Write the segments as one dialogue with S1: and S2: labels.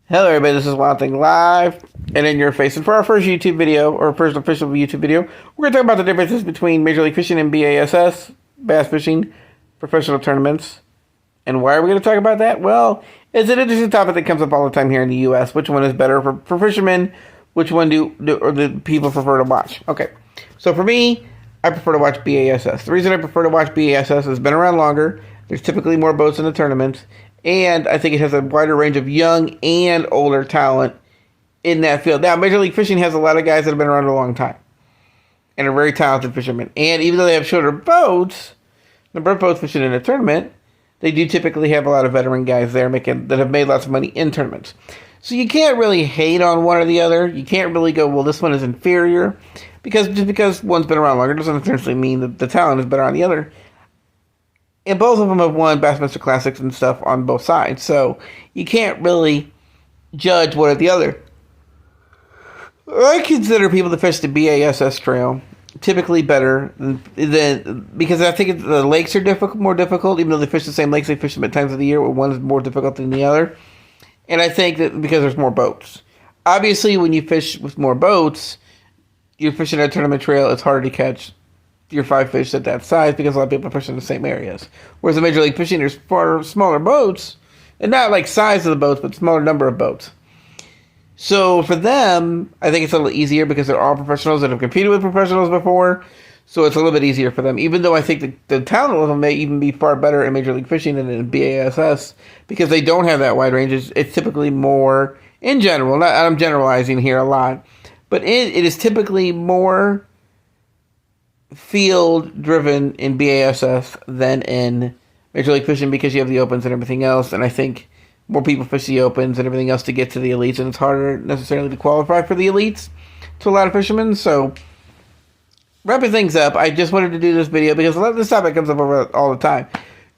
S1: Hello everybody, this is Wild Thing Live, and in your face. And for our first YouTube video, or first official YouTube video, we're going to talk about the differences between Major League Fishing and B.A.S.S, bass fishing, professional tournaments. And why are we going to talk about that? Well, it's an interesting topic that comes up all the time here in the U.S. Which one is better for fishermen? Which one do the people prefer to watch? Okay, so for me, I prefer to watch B.A.S.S. The reason I prefer to watch B.A.S.S is it's been around longer. There's typically more boats in the tournaments. And I think it has a wider range of young and older talent in that field. Now, Major League Fishing has a lot of guys that have been around a long time and are very talented fishermen. And even though they have shorter boats, number of boats fishing in a tournament, they do typically have a lot of veteran guys there that have made lots of money in tournaments. So you can't really hate on one or the other. You can't really go, well, this one is inferior. Because just because one's been around longer doesn't necessarily mean that the talent is better on the other. And both of them have won Bassmaster Classics and stuff on both sides. So you can't really judge one or the other. I consider people that fish the B.A.S.S trail typically better than because I think the lakes are more difficult, even though they fish the same lakes, they fish them at times of the year where one is more difficult than the other. And I think that because there's more boats. Obviously, when you fish with more boats, you're fishing a tournament trail, it's harder to catch your 5 fish at that size because a lot of people are fishing in the same areas. Whereas the Major League Fishing, there's far smaller boats, and not like size of the boats, but smaller number of boats. So for them, I think it's a little easier because they're all professionals that have competed with professionals before, so it's a little bit easier for them. Even though I think the talent level may even be far better in Major League Fishing than in B.A.S.S because they don't have that wide range. It's typically more, in general, I'm generalizing here a lot, but it is typically more field driven in B.A.S.S than in Major League Fishing because you have the opens and everything else, and I think more people fish the opens and everything else to get to the elites, and it's harder necessarily to qualify for the elites to a lot of fishermen. So wrapping things up, I just wanted to do this video because a lot of this topic comes up all the time.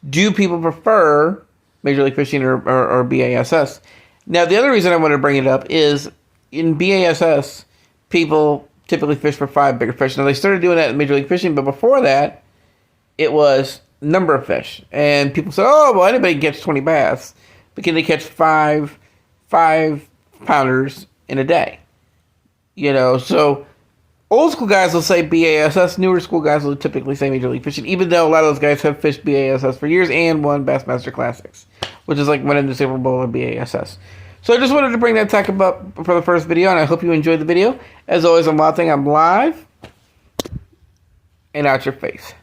S1: Do people prefer Major League Fishing or B.A.S.S? Now the other reason I wanted to bring it up is in B.A.S.S people typically fish for 5 bigger fish. Now, they started doing that in Major League Fishing, but before that, it was number of fish. And people said, oh, well, anybody can catch 20 bass. But can they catch 5 pounders in a day? You know, so old school guys will say B.A.S.S. Newer school guys will typically say Major League Fishing, even though a lot of those guys have fished B.A.S.S. for years and won Bassmaster Classics, which is like winning the Super Bowl of B.A.S.S. So I just wanted to bring that topic up for the first video, and I hope you enjoyed the video. As always, I'm Wild Thing. I'm live and out your face.